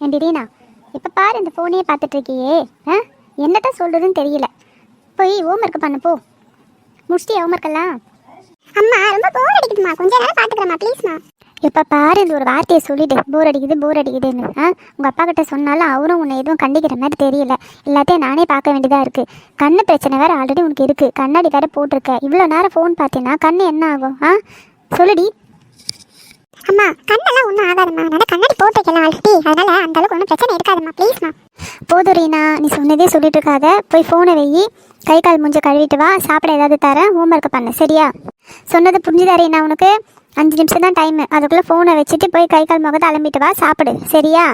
ஏண்டி ரீனா, இப்போ பாரு இந்த ஃபோனையே பார்த்துட்டு இருக்கியே. என்னட்ட சொல்கிறதுன்னு தெரியல. போய் ஹோம்ஒர்க் பண்ண போ. முடிச்சிட்டியா ஹோம்ஒர்க்கெல்லாம்? அம்மா ரொம்ப போர் அடிக்குதுமா, கொஞ்ச நேரம் பார்த்துக்கிறேம்மா ப்ளீஸ்மா. இப்போ பாரு இந்த ஒரு வார்த்தையை சொல்லிட்டு போர் அடிக்குதுன்னு உங்கள் அப்பா கிட்ட சொன்னாலும் அவரும் உன்னை எதுவும் கண்டிக்கிற மாதிரி தெரியல. எல்லாத்தையும் நானே பார்க்க வேண்டியதாக இருக்குது. கண்ணு பிரச்சனை வேறு ஆல்ரெடி உனக்கு இருக்குது. கண்ணாடி வேறு போட்டிருக்க. இவ்வளோ நேரம் ஃபோன் பார்த்தீங்கன்னா கண்ணு என்ன ஆகும்? சொல்லுடி. அம்மா கண்ணெல்லாம் ஒன்றும் ஆகாதம்மா, நான் கண்ணாடி போட்டுக்கலாம் ஆல்ரெடி, அதனால அந்த அளவுக்கு ஒன்றும் பிரச்சனை இருக்காதும்மா ப்ளீஸ்மா. போதும் ரீனா, நீ சொன்னதே சொல்லிட்டு இருக்காத. போய் ஃபோனை வெயி, கை கால் மூஞ்ச கழுவிட்டு வா, சாப்பிட ஏதாவது தரேன், ஹோம்ஒர்க் பண்ணு சரியா? சொன்னது புரிஞ்சுதா ரீனா உனக்கு? 5 நிமிஷம் தான் டைமு, அதுக்குள்ளே ஃபோனை வச்சுட்டு போய் கை கால் முகத்தை அலம்பிட்டு வா, சாப்பிடு சரியா?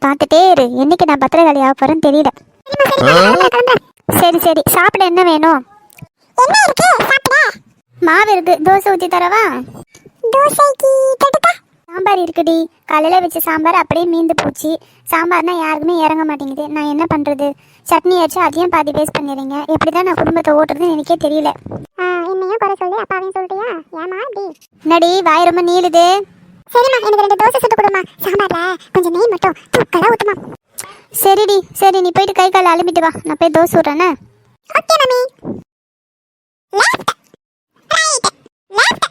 பார்த்துட்டே இரு, என்னைக்கு நான் பத்திரகாளி ஆக போகிறேன்னு தெரியல. சரி சரி, சாப்பிட என்ன வேணும்? என்ன இருக்கு சாப்பிட? மாவு இருக்கு, தோசை ஊற்றி தரவா? தோசைக்கு தொட்டுக்க சாம்பார் இருக்குடி. காலையில் வச்ச சாம்பார் அப்படியே மீந்து போச்சு. சாம்பார்னா யாருக்குமே இறங்க மாட்டேங்குது. நான் என்ன பண்ணுறது? சட்னி அடிச்சு அதையும் பாதி வேஸ்ட் பண்ணிடுறீங்க. எப்படி தான் நான் குடும்பத்தை ஓட்டுறதுன்னு எனக்கே தெரியல. என்னையும் குறை சொல்லி அப்பாவையும் சொல்லிட்டியா? ஏமா அப்படி? நடி வாய் ரொம்ப நீளுது. சரிம்மா, எனக்கு 2 தோசை சுட்டு கொடுமா. சாம்பார்ல கொஞ்சம் நெய் மட்டும் தூக்கலா ஊத்துமா. சரிடி சரி, நீ போயிட்டு கை கால் அலம்பிட்டு வா, நான் போய் தோசை விட்றேனே. Okay mummy. Left right left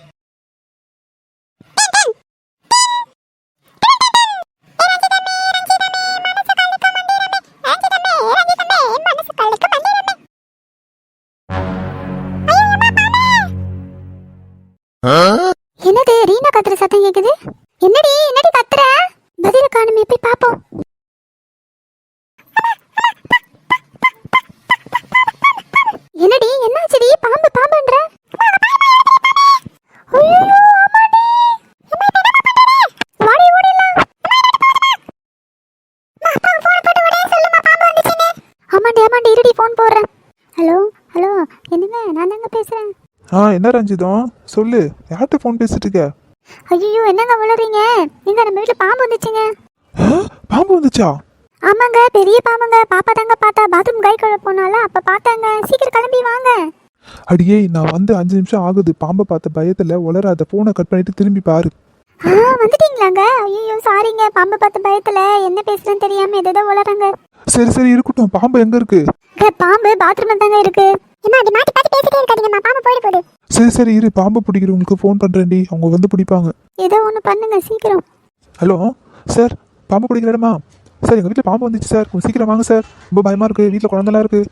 என்னது ரீனா கத்துற சத்தம் கேக்குது? என்னடி கத்துற? பதில காணுமே, போய் பாப்போம். என்னடி என்னாச்சுடி? பாம்புன்ற? ஐயோ அம்மாடி, வாடி ஓடிடலாம். ஆமாண்டி இருடி, ஃபோன் போடுறேன். ஹலோ என்னங்க, நான் தாங்க பேசுறேன். என்ன ரஞ்சிதம் சொல்லு, யார்கிட்ட ஃபோன் பேசிட்டு இருக்க? ஐயோ என்னங்க வளறீங்க? நீங்க நம்ம வீட்டுல பாம்பு வந்துச்சுங்க. பாம்பு வந்துச்சா? ஆமாங்க, பெரிய பாம்புங்க. பாப்பா தாங்க பார்த்தா, பாத்ரூம் கை கழுவ போனால அப்ப பார்த்தாங்க. சீக்கிரம் கிளம்பி வாங்க. அடியே, நான் வந்து 5 நிமிஷம் ஆகுது. பாம்பை பார்த்த பயத்துல உளராத, போனை கட் பண்ணிட்டு திரும்பி பாரு. வந்துட்டீங்களாங்க? ஐயோ சாரிங்க, பாம்பு பார்த்த பயத்துல என்ன பேசுறேன்னு தெரியாம ஏதோ உளறாங்க. சரி இருக்கட்டும், பாம்பு எங்க இருக்கு? பாம்பு பாத்ரூம்ல தாங்க இருக்கு. அம்மா அப்படி மாத்தி பாத்தி பேசிட்டே இருக்காதீங்கம்மா, பாம்பு போயிட போகுது. சரி இரு, பாம்பை பிடிக்கிறவங்களுக்கு ஃபோன் பண்றேன்டி, அவங்க வந்து பிடிப்பாங்க. ஏதோ ஒன்று பண்ணுங்க சீக்கிரம். ஹலோ சார், பாம்பு பிடிக்கிற இடமா? சார் எங்கள் வீட்டில் பாம்பு வந்துச்சு சார், கொஞ்சம் சீக்கிரம் வாங்க சார், ரொம்ப பயமாக இருக்குது, வீட்டில் குழந்தைலாம் இருக்குது.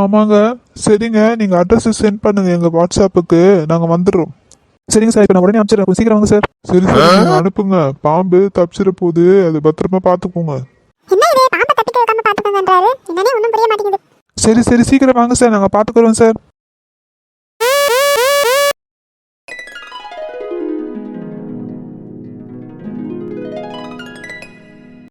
ஆமாங்க, சரிங்க, நீங்கள் அட்ரஸ் சென்ட் பண்ணுங்கள் எங்கள் வாட்ஸ்அப்புக்கு, நாங்கள் வந்துடுறோம். சரிங்க சார், இப்போ நான் உடனே அனுப்பிச்சிடுறேன், கொஞ்சம் சீக்கிரம் வாங்க சார். சரி அனுப்புங்க, பாம்பு தப்பிச்சிட போகுது, அது பத்திரமா பார்த்துக்கோங்க. என்ன இது, பாம்பை தப்பிக்க வைக்காம பார்த்துக்கங்கன்றாரு, என்னன்னே ஒன்றும் புரிய மாட்டேங்குது. சரி சீக்கிரம் வாங்க சார், நாங்கள் பார்த்துக்குறோம் சார்.